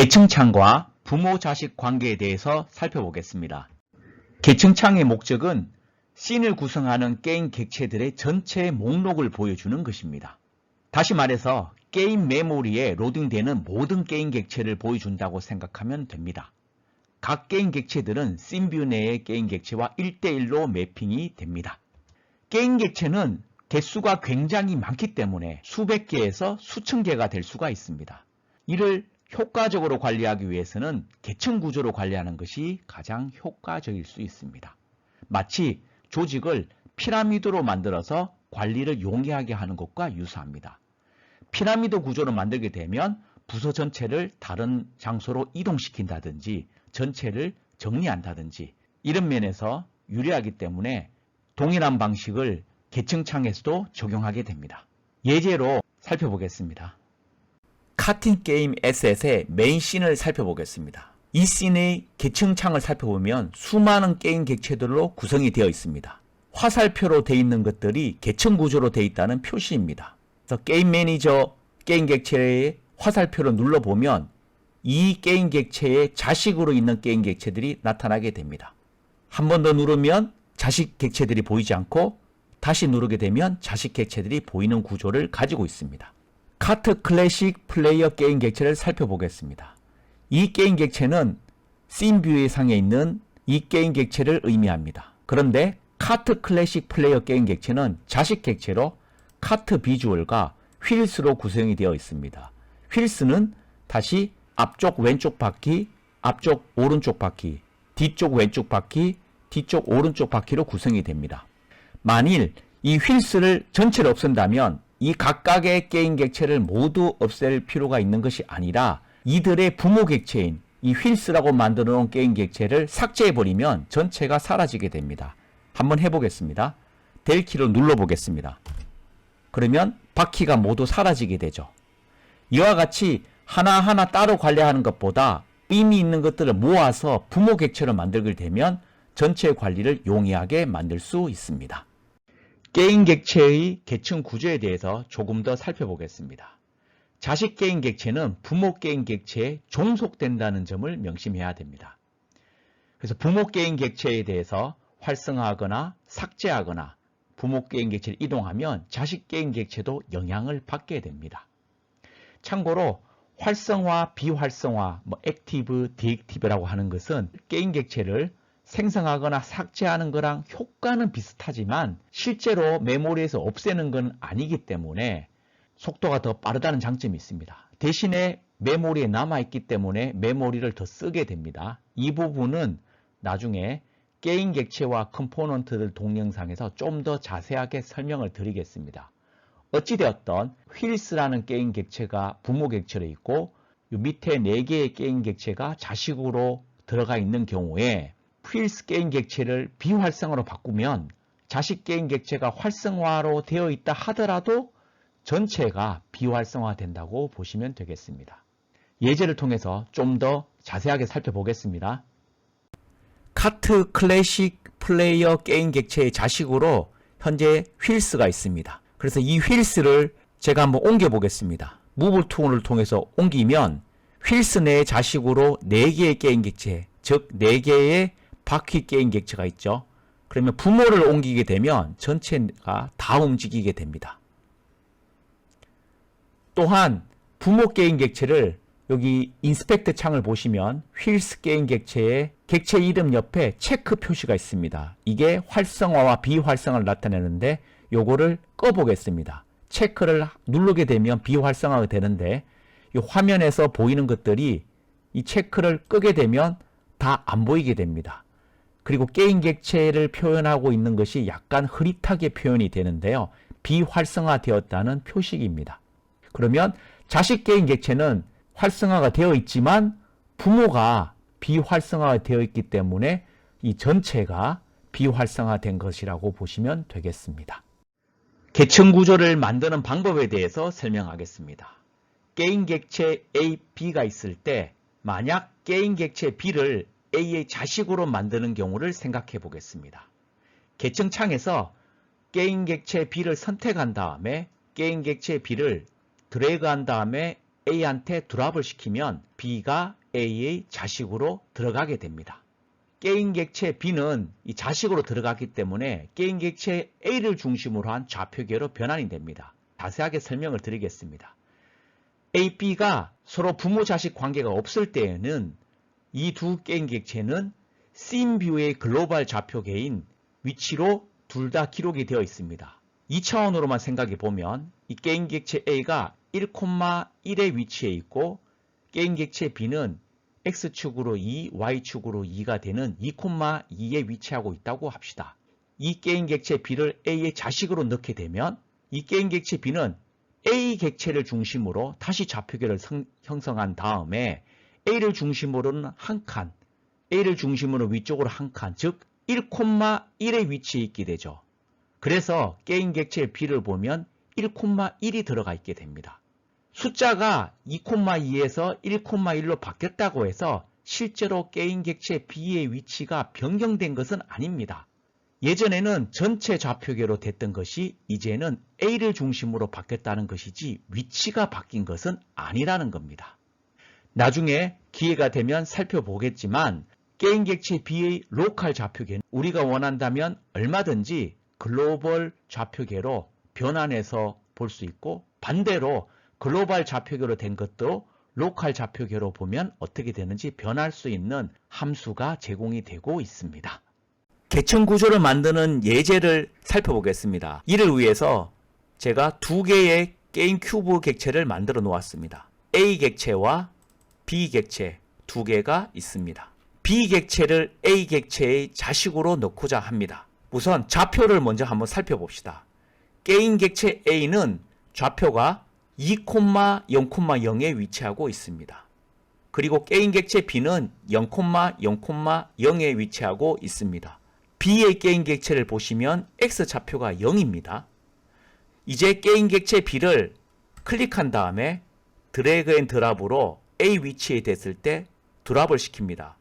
계층창과 부모-자식 관계에 대해서 살펴보겠습니다. 계층창의 목적은 씬을 구성하는 게임 객체들의 전체 목록을 보여주는 것입니다. 다시 말해서 게임 메모리에 로딩되는 모든 게임 객체를 보여준다고 생각하면 됩니다. 각 게임 객체들은 씬뷰 내의 게임 객체와 1대1로 매핑이 됩니다. 게임 객체는 개수가 굉장히 많기 때문에 수백 개에서 수천 개가 될 수가 있습니다. 이를 효과적으로 관리하기 위해서는 계층 구조로 관리하는 것이 가장 효과적일 수 있습니다. 마치 조직을 피라미드로 만들어서 관리를 용이하게 하는 것과 유사합니다. 피라미드 구조로 만들게 되면 부서 전체를 다른 장소로 이동시킨다든지 전체를 정리한다든지 이런 면에서 유리하기 때문에 동일한 방식을 계층창에서도 적용하게 됩니다. 예제로 살펴보겠습니다. 카팅 게임 에셋의 메인 씬을 살펴보겠습니다. 이 씬의 계층창을 살펴보면 수많은 게임 객체들로 구성이 되어 있습니다. 화살표로 되어 있는 것들이 계층 구조로 되어 있다는 표시입니다. 그래서 게임 매니저 게임 객체의 화살표를 눌러보면 이 게임 객체의 자식으로 있는 게임 객체들이 나타나게 됩니다. 한 번 더 누르면 자식 객체들이 보이지 않고 다시 누르게 되면 자식 객체들이 보이는 구조를 가지고 있습니다. 카트 클래식 플레이어 게임 객체를 살펴보겠습니다. 이 게임 객체는 씬뷰의 상에 있는 이 게임 객체를 의미합니다. 그런데 카트 클래식 플레이어 게임 객체는 자식 객체로 카트 비주얼과 휠스로 구성이 되어 있습니다. 휠스는 다시 앞쪽 왼쪽 바퀴, 앞쪽 오른쪽 바퀴, 뒤쪽 왼쪽 바퀴, 뒤쪽 오른쪽 바퀴로 구성이 됩니다. 만일 이 휠스를 전체를 없앤다면 이 각각의 게임 객체를 모두 없앨 필요가 있는 것이 아니라 이들의 부모 객체인 이 휠스라고 만들어 놓은 게임 객체를 삭제해버리면 전체가 사라지게 됩니다. 한번 해보겠습니다. 델키로 눌러보겠습니다. 그러면 바퀴가 모두 사라지게 되죠. 이와 같이 하나하나 따로 관리하는 것보다 의미 있는 것들을 모아서 부모 객체를 만들게 되면 전체 관리를 용이하게 만들 수 있습니다. 게임 객체의 계층 구조에 대해서 조금 더 살펴보겠습니다. 자식 게임 객체는 부모 게임 객체에 종속된다는 점을 명심해야 됩니다. 그래서 부모 게임 객체에 대해서 활성화하거나 삭제하거나 부모 게임 객체를 이동하면 자식 게임 객체도 영향을 받게 됩니다. 참고로 활성화, 비활성화, 액티브, 디액티브라고 하는 것은 게임 객체를 생성하거나 삭제하는 거랑 효과는 비슷하지만 실제로 메모리에서 없애는 건 아니기 때문에 속도가 더 빠르다는 장점이 있습니다. 대신에 메모리에 남아있기 때문에 메모리를 더 쓰게 됩니다. 이 부분은 나중에 게임 객체와 컴포넌트들 동영상에서 좀 더 자세하게 설명을 드리겠습니다. 어찌되었던 휠스라는 게임 객체가 부모 객체로 있고 이 밑에 4개의 게임 객체가 자식으로 들어가 있는 경우에 휠스 게임 객체를 비활성화로 바꾸면 자식 게임 객체가 활성화로 되어 있다 하더라도 전체가 비활성화 된다고 보시면 되겠습니다. 예제를 통해서 좀 더 자세하게 살펴보겠습니다. 카트 클래식 플레이어 게임 객체의 자식으로 현재 휠스가 있습니다. 그래서 이 휠스를 제가 한번 옮겨 보겠습니다. 무브 툴을 통해서 옮기면 휠스 내의 자식으로 4개의 게임 객체, 즉 4개의 바퀴 게임 객체가 있죠. 그러면 부모를 옮기게 되면 전체가 다 움직이게 됩니다. 또한 부모 게임 객체를 여기 인스펙트 창을 보시면 휠스 게임 객체의 객체 이름 옆에 체크 표시가 있습니다. 이게 활성화와 비활성화를 나타내는데 요거를 꺼보겠습니다. 체크를 누르게 되면 비활성화가 되는데 이 화면에서 보이는 것들이 이 체크를 끄게 되면 다 안 보이게 됩니다. 그리고 게임 객체를 표현하고 있는 것이 약간 흐릿하게 표현이 되는데요. 비활성화 되었다는 표식입니다. 그러면 자식 게임 객체는 활성화가 되어 있지만 부모가 비활성화가 되어 있기 때문에 이 전체가 비활성화된 것이라고 보시면 되겠습니다. 계층 구조를 만드는 방법에 대해서 설명하겠습니다. 게임 객체 A, B가 있을 때 만약 게임 객체 B를 A의 자식으로 만드는 경우를 생각해 보겠습니다. 계층 창에서 게임 객체 B를 선택한 다음에 게임 객체 B를 드래그한 다음에 A한테 드랍을 시키면 B가 A의 자식으로 들어가게 됩니다. 게임 객체 B는 이 자식으로 들어갔기 때문에 게임 객체 A를 중심으로 한 좌표계로 변환이 됩니다. 자세하게 설명을 드리겠습니다. A, B가 서로 부모 자식 관계가 없을 때에는 이 두 게임 객체는 씬뷰의 글로벌 좌표계인 위치로 둘 다 기록이 되어 있습니다. 2차원으로만 생각해 보면 이 게임 객체 A가 1,1의 위치에 있고 게임 객체 B는 X축으로 2, Y축으로 2가 되는 2,2에 위치하고 있다고 합시다. 이 게임 객체 B를 A의 자식으로 넣게 되면 이 게임 객체 B는 A 객체를 중심으로 다시 좌표계를 형성한 다음에 A를 중심으로는 한 칸, A를 중심으로 위쪽으로 한 칸, 즉 1,1의 위치에 있게 되죠. 그래서 게임 객체 B를 보면 1,1이 들어가 있게 됩니다. 숫자가 2,2에서 1,1로 바뀌었다고 해서 실제로 게임 객체 B의 위치가 변경된 것은 아닙니다. 예전에는 전체 좌표계로 됐던 것이 이제는 A를 중심으로 바뀌었다는 것이지 위치가 바뀐 것은 아니라는 겁니다. 나중에 기회가 되면 살펴보겠지만 게임 객체 B의 로컬 좌표계는 우리가 원한다면 얼마든지 글로벌 좌표계로 변환해서 볼 수 있고 반대로 글로벌 좌표계로 된 것도 로컬 좌표계로 보면 어떻게 되는지 변할 수 있는 함수가 제공이 되고 있습니다. 계층 구조를 만드는 예제를 살펴보겠습니다. 이를 위해서 제가 두 개의 게임 큐브 객체를 만들어 놓았습니다. A 객체와 B 객체 두 개가 있습니다. B 객체를 A 객체의 자식으로 넣고자 합니다. 우선 좌표를 먼저 한번 살펴봅시다. 게임 객체 A는 좌표가 2,0,0에 위치하고 있습니다. 그리고 게임 객체 B는 0,0,0에 위치하고 있습니다. B의 게임 객체를 보시면 X 좌표가 0입니다. 이제 게임 객체 B를 클릭한 다음에 드래그 앤 드랍으로 A 위치에 됐을 때 드랍을 시킵니다.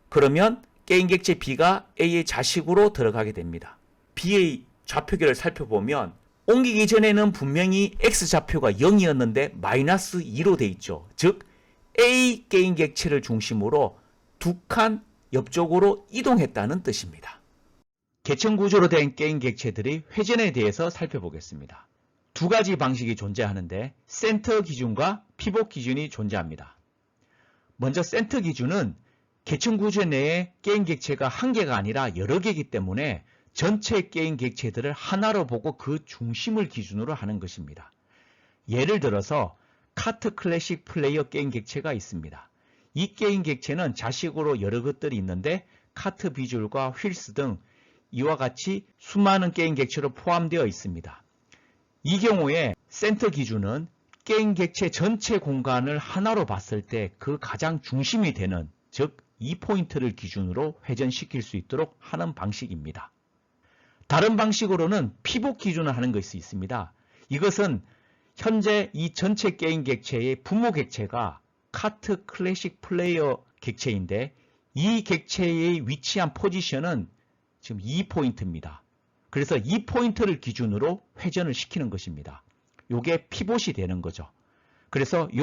그러면 게임 객체 B가 A의 자식으로 들어가게 됩니다. B의 좌표계를 살펴보면 옮기기 전에는 분명히 X좌표가 0이었는데 마이너스 2로 돼 있죠. 즉 A 게임 객체를 중심으로 두 칸 옆쪽으로 이동했다는 뜻입니다. 계층 구조로 된 게임 객체들의 회전에 대해서 살펴보겠습니다. 두 가지 방식이 존재하는데 센터 기준과 피봇 기준이 존재합니다. 먼저 센터 기준은 계층 구조 내에 게임 객체가 한 개가 아니라 여러 개이기 때문에 전체 게임 객체들을 하나로 보고 그 중심을 기준으로 하는 것입니다. 예를 들어서 카트 클래식 플레이어 게임 객체가 있습니다. 이 게임 객체는 자식으로 여러 것들이 있는데 카트 비줄과 휠스 등 이와 같이 수많은 게임 객체로 포함되어 있습니다. 이 경우에 센터 기준은 게임 객체 전체 공간을 하나로 봤을 때 그 가장 중심이 되는, 즉 2포인트를 기준으로 회전시킬 수 있도록 하는 방식입니다. 다른 방식으로는 피봇 기준을 하는 것이 있습니다. 이것은 현재 이 전체 게임 객체의 부모 객체가 카트 클래식 플레이어 객체인데 이 객체의 위치한 포지션은 지금 2포인트입니다. 그래서 2포인트를 기준으로 회전을 시키는 것입니다. 이게 피봇이 되는 거죠. 그래서 이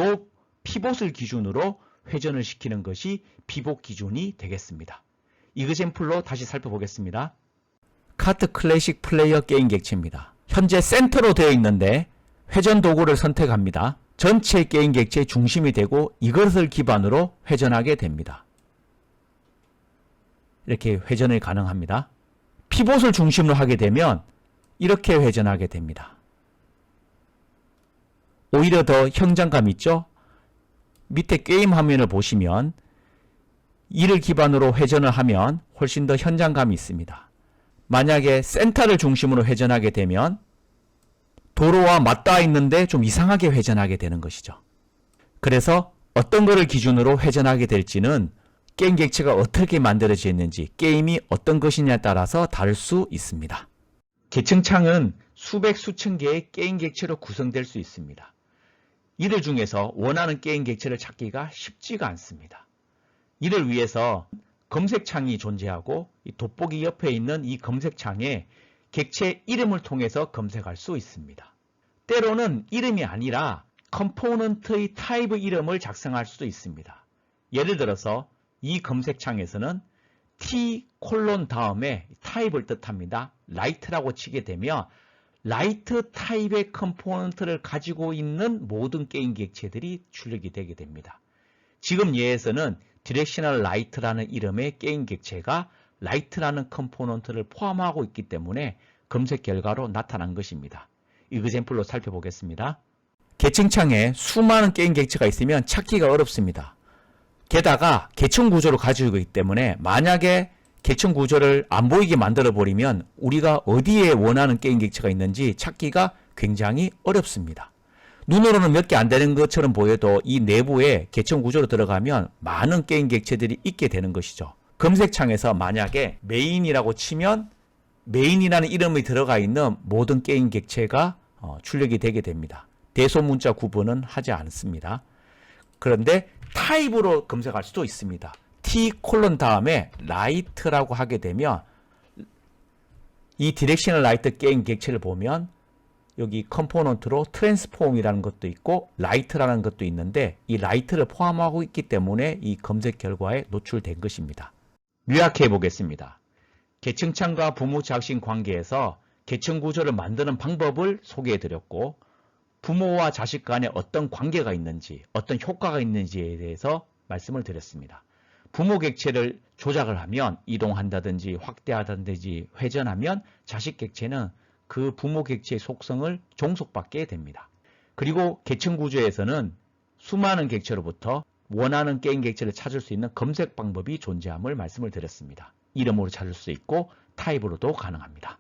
피봇을 기준으로 회전을 시키는 것이 피봇 기준이 되겠습니다. 이그젬플로 다시 살펴보겠습니다. 카트 클래식 플레이어 게임 객체입니다. 현재 센터로 되어 있는데 회전 도구를 선택합니다. 전체 게임 객체의 중심이 되고 이것을 기반으로 회전하게 됩니다. 이렇게 회전이 가능합니다. 피봇을 중심으로 하게 되면 이렇게 회전하게 됩니다. 오히려 더 현장감 있죠? 밑에 게임 화면을 보시면 이를 기반으로 회전을 하면 훨씬 더 현장감이 있습니다. 만약에 센터를 중심으로 회전하게 되면 도로와 맞닿아 있는데 좀 이상하게 회전하게 되는 것이죠. 그래서 어떤 것을 기준으로 회전하게 될지는 게임 객체가 어떻게 만들어져 있는지, 게임이 어떤 것이냐에 따라서 다를 수 있습니다. 계층창은 수백 수천 개의 게임 객체로 구성될 수 있습니다. 이들 중에서 원하는 게임 객체를 찾기가 쉽지가 않습니다. 이를 위해서 검색창이 존재하고 이 돋보기 옆에 있는 이 검색창에 객체 이름을 통해서 검색할 수 있습니다. 때로는 이름이 아니라 컴포넌트의 타입 이름을 작성할 수도 있습니다. 예를 들어서 이 검색창에서는 T 콜론 다음에 타입을 뜻합니다. 라이트라고 치게 되면 라이트 타입의 컴포넌트를 가지고 있는 모든 게임 객체들이 출력이 되게 됩니다. 지금 예에서는 디렉셔널 라이트라는 이름의 게임 객체가 라이트라는 컴포넌트를 포함하고 있기 때문에 검색 결과로 나타난 것입니다. 이그젬플로 살펴보겠습니다. 계층창에 수많은 게임 객체가 있으면 찾기가 어렵습니다. 게다가 계층 구조를 가지고 있기 때문에 만약에 계층 구조를 안 보이게 만들어 버리면 우리가 어디에 원하는 게임 객체가 있는지 찾기가 굉장히 어렵습니다. 눈으로는 몇 개 안 되는 것처럼 보여도 이 내부에 계층 구조로 들어가면 많은 게임 객체들이 있게 되는 것이죠. 검색창에서 만약에 메인이라고 치면 메인이라는 이름이 들어가 있는 모든 게임 객체가 출력이 되게 됩니다. 대소문자 구분은 하지 않습니다. 그런데 타입으로 검색할 수도 있습니다. T 콜론 다음에 라이트라고 하게 되면 이 디렉셔널 라이트 게임 객체를 보면 여기 컴포넌트로 트랜스폼이라는 것도 있고 라이트라는 것도 있는데 이 라이트를 포함하고 있기 때문에 이 검색 결과에 노출된 것입니다. 요약해 보겠습니다. 계층창과 부모자식 관계에서 계층 구조를 만드는 방법을 소개해 드렸고 부모와 자식 간에 어떤 관계가 있는지 어떤 효과가 있는지에 대해서 말씀을 드렸습니다. 부모 객체를 조작을 하면 이동한다든지 확대하든지 회전하면 자식 객체는 그 부모 객체의 속성을 종속받게 됩니다. 그리고 계층 구조에서는 수많은 객체로부터 원하는 게임 객체를 찾을 수 있는 검색 방법이 존재함을 말씀을 드렸습니다. 이름으로 찾을 수 있고 타입으로도 가능합니다.